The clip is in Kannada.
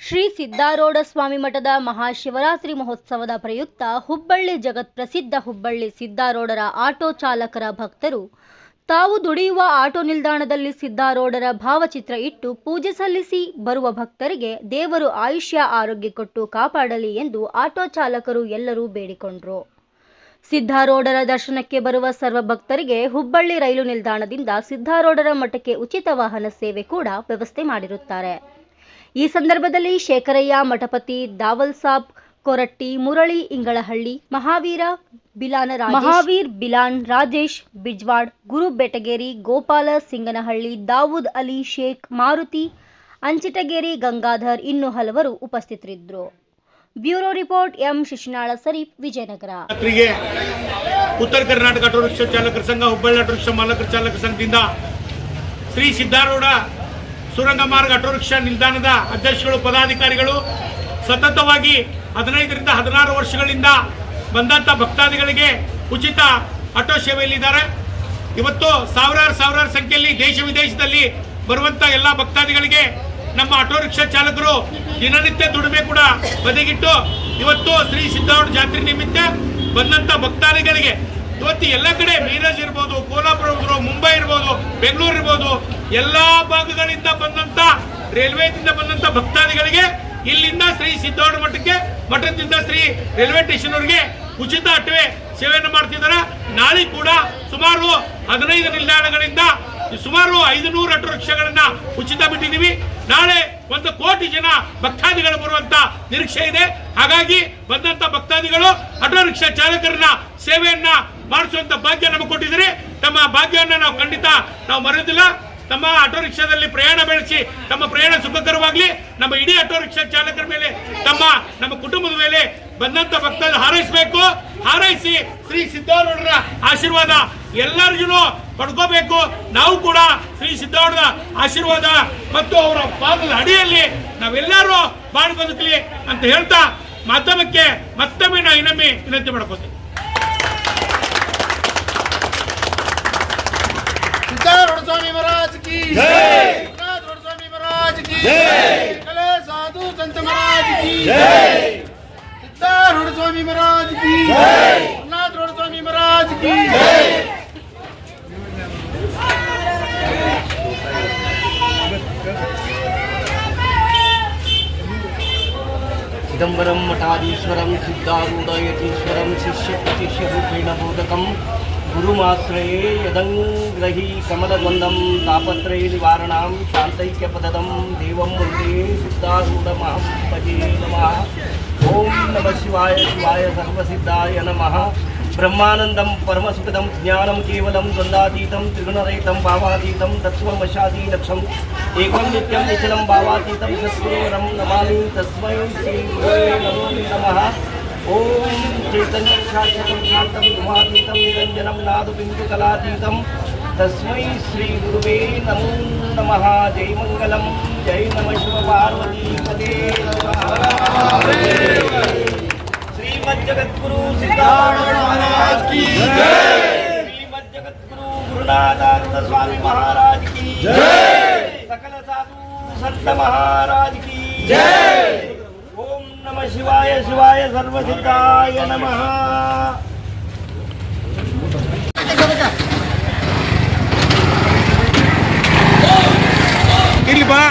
ಶ್ರೀ ಸಿದ್ದಾರೂಢ ಸ್ವಾಮಿ ಮಠದ ಮಹಾಶಿವರಾತ್ರಿ ಮಹೋತ್ಸವದ ಪ್ರಯುಕ್ತ ಹುಬ್ಬಳ್ಳಿ ಜಗತ್ಪ್ರಸಿದ್ಧ ಹುಬ್ಬಳ್ಳಿ ಸಿದ್ದಾರೂಢರ ಆಟೋ ಚಾಲಕರ ಭಕ್ತರು ತಾವು ದುಡಿಯುವ ಆಟೋ ನಿಲ್ದಾಣದಲ್ಲಿ ಸಿದ್ದಾರೂಢರ ಭಾವಚಿತ್ರ ಇಟ್ಟು ಪೂಜೆ ಸಲ್ಲಿಸಿ ಬರುವ ಭಕ್ತರಿಗೆ ದೇವರು ಆಯುಷ್ಯ ಆರೋಗ್ಯ ಕೊಟ್ಟು ಕಾಪಾಡಲಿ ಎಂದು ಆಟೋ ಚಾಲಕರು ಎಲ್ಲರೂ ಬೇಡಿಕೊಂಡರು. ಸಿದ್ದಾರೂಢರ ದರ್ಶನಕ್ಕೆ ಬರುವ ಸರ್ವ ಭಕ್ತರಿಗೆ ಹುಬ್ಬಳ್ಳಿ ರೈಲು ನಿಲ್ದಾಣದಿಂದ ಸಿದ್ದಾರೂಢರ ಮಠಕ್ಕೆ ಉಚಿತ ವಾಹನ ಸೇವೆ ಕೂಡ ವ್ಯವಸ್ಥೆ ಮಾಡಿರುತ್ತಾರೆ. ಈ ಸಂದರ್ಭದಲ್ಲಿ ಶೇಖರಯ್ಯ ಮಠಪತಿ, ದಾವಲ್ ಸಾಬ್ ಕೊರಟ್ಟಿ, ಮುರಳಿ ಇಂಗಳಹಳ್ಳಿ, ಮಹಾವೀರ್ ಬಿಲಾನ್, ರಾಜೇಶ್ ಬಿಜ್ವಾಡ್, ಗುರು ಬೆಟಗೇರಿ, ಗೋಪಾಲ ಸಿಂಗನಹಳ್ಳಿ, ದಾವೂದ್ ಅಲಿ ಶೇಖ್, ಮಾರುತಿ ಅಂಚಿಟಗೇರಿ, ಗಂಗಾಧರ್ ಇನ್ನೂ ಹಲವರು ಉಪಸ್ಥಿತರಿದ್ದರು. Bureau report M Shishinal Sarif, Vijayanagara. Uttara Karnataka auto rickshaw ಚಾಲಕರ ಸಂಘ, ಹುಬ್ಬಳ್ಳಿ ಆಟೋ ರಿಕ್ಷಾ ಮಾಲಕರ ಚಾಲಕರ ಸಂಘದಿಂದ ಶ್ರೀ ಸಿದ್ದಾರೂಢ ಸುರಂಗ ಮಾರ್ಗ ಆಟೋ ರಿಕ್ಷಾ ನಿಲ್ದಾಣದ ಅಧ್ಯಕ್ಷಗಳು, ಪದಾಧಿಕಾರಿಗಳು ಸತತವಾಗಿ 15 ರಿಂದ 16 ವರ್ಷಗಳಿಂದ ಬಂದಂಥ ಭಕ್ತಾದಿಗಳಿಗೆ ಉಚಿತ ಆಟೋ ಸೇವೆಯಲ್ಲಿದ್ದಾರೆ. ಇವತ್ತು ಸಾವಿರಾರು ಸಂಖ್ಯೆಯಲ್ಲಿ ದೇಶ ವಿದೇಶದಲ್ಲಿ ಬರುವಂಥ ಎಲ್ಲ ಭಕ್ತಾದಿಗಳಿಗೆ ನಮ್ಮ ಆಟೋ ರಿಕ್ಷಾ ಚಾಲಕರು ದಿನನಿತ್ಯ ದುಡಿಮೆ ಕೂಡ ಬದಿಗಿಟ್ಟು ಇವತ್ತು ಶ್ರೀ ಸಿದ್ದಾರೂಢ ಜಾತ್ರೆ ನಿಮಿತ್ತ ಬಂದಂಥ ಭಕ್ತಾದಿಗಳಿಗೆ ಇವತ್ತು ಎಲ್ಲ ಕಡೆ ಮೀರಜ್ ಇರ್ಬೋದು, ಕೋಲ್ಹಾಪುರ ಇರ್ಬೋದು, ಮುಂಬೈ ಇರ್ಬೋದು, ಬೆಂಗಳೂರು ಇರ್ಬೋದು, ಎಲ್ಲ ಭಾಗಗಳಿಂದ ಬಂದಂಥ ರೈಲ್ವೇದಿಂದ ಬಂದಂಥ ಭಕ್ತಾದಿಗಳಿಗೆ ಇಲ್ಲಿಂದ ಶ್ರೀ ಸಿದ್ದಾರೂಢ ಮಠದಿಂದ ಶ್ರೀ ರೈಲ್ವೆ ಸ್ಟೇಷನ್ವರೆಗೆ ಉಚಿತ ಆಟೋ ಸೇವೆಯನ್ನು ಮಾಡ್ತಿದ್ದಾರೆ. ನಾಳೆ ಕೂಡ ಸುಮಾರು 15 ನಿಲ್ದಾಣಗಳಿಂದ ಸುಮಾರು 500 ಆಟೋ ರಿಕ್ಷಾಗಳನ್ನ ಉಚಿತ ಬಿಟ್ಟಿದ್ದೀವಿ. ನಾಳೆ 1 ಕೋಟಿ ಜನ ಭಕ್ತಾದಿಗಳು ಬರುವಂತ ನಿರೀಕ್ಷೆ ಇದೆ. ಹಾಗಾಗಿ ಬಂದಂತ ಭಕ್ತಾದಿಗಳು ಆಟೋ ರಿಕ್ಷಾ ಚಾಲಕರನ್ನ ಸೇವೆಯನ್ನ ಮಾಡಿಸುವಂತ ಭಾಗ್ಯ ನಮಗೆ ಕೊಟ್ಟಿದ್ದಾರೆ. ತಮ್ಮ ಭಾಗ್ಯವನ್ನು ನಾವು ಖಂಡಿತ ಮರೆಯೋದಿಲ್ಲ. ತಮ್ಮ ಆಟೋ ರಿಕ್ಷಾದಲ್ಲಿ ಪ್ರಯಾಣ ಬೆಳೆಸಿ ತಮ್ಮ ಪ್ರಯಾಣ ಸುಖಕರವಾಗಲಿ. ನಮ್ಮ ಇಡೀ ಆಟೋ ರಿಕ್ಷಾ ಚಾಲಕರ ಮೇಲೆ, ನಮ್ಮ ಕುಟುಂಬದ ಮೇಲೆ ಬಂದಂತ ಭಕ್ತಾದಿ ಹಾರೈಸಬೇಕು. ಹಾರೈಸಿ ಶ್ರೀ ಸಿದ್ದಾರೂಢರ ಆಶೀರ್ವಾದ ಎಲ್ಲರಿಗೂ ಪಡ್ಕೋಬೇಕು. ನಾವು ಕೂಡ ಶ್ರೀ ಸಿದ್ದಾರೂಢರ ಆಶೀರ್ವಾದ ಮತ್ತು ಅವರ ಪಾದದ ಅಡಿಯಲ್ಲಿ ನಾವೆಲ್ಲರೂ ಬಾಳಿ ಬದುಕಲಿ ಅಂತ ಹೇಳ್ತಾ ಮಾಧ್ಯಮಕ್ಕೆ ಮತ್ತೊಮ್ಮೆ ನಾ ಇನ್ನೊಮ್ಮೆ ವಿನಂತಿ ಮಾಡ್ಕೋತೀನಿ. सिद्धारूढ़ स्वामी महाराज की जय, सिद्धारूढ़ स्वामी महाराज की जय, कले साधु संत महाराज की जय, सिद्धारूढ़ स्वामी महाराज की जय, सिद्धारूढ़ स्वामी महाराज की जय. चिदंबरम मठाधीश्वरम सिद्धारूढ़ यतीश्वरम शिष्य रूपेण बोधकम गुरुमाश्रये यदंग्रही कमलद्वंदं तापत्रय निवारणां शांतैक्यपदं देवं वन्दे सिद्धारूढमहं भजे नमः. ओं नमः शिवाय सर्वसिद्धाय नमः. ब्रह्मानंदं परमसुखदं ज्ञानं केवलं द्वन्द्वातीतं त्रिगुणरहितं भावातीतं तत्त्वमशादीनक्षं एकं नित्यं निखिलं भावातीतं सत्स्वरूपं नमामि. तस्मै श्री गुरुवे नमो नमः. ओम चैतन्य शाश्वतं शान्तं गुहातीतं निरञ्जनं नादबिन्दुकलातीतं तस्मै श्री गुरुवे नमो नमः. जय मंगलम, जय नमः शिव पार्वती पदे नमः. श्रीमज्जगद्गुरु सिद्धारूढ़ महाराज की जय, श्रीमज्जगद्गुरु गुरुनाथ स्वामी महाराज की जय, सकल साधु संत महाराज की जय. ओम नमः शिवाय सर्वसिद्धाय नमः. ಇಲ್ಲಿ ಬಾ.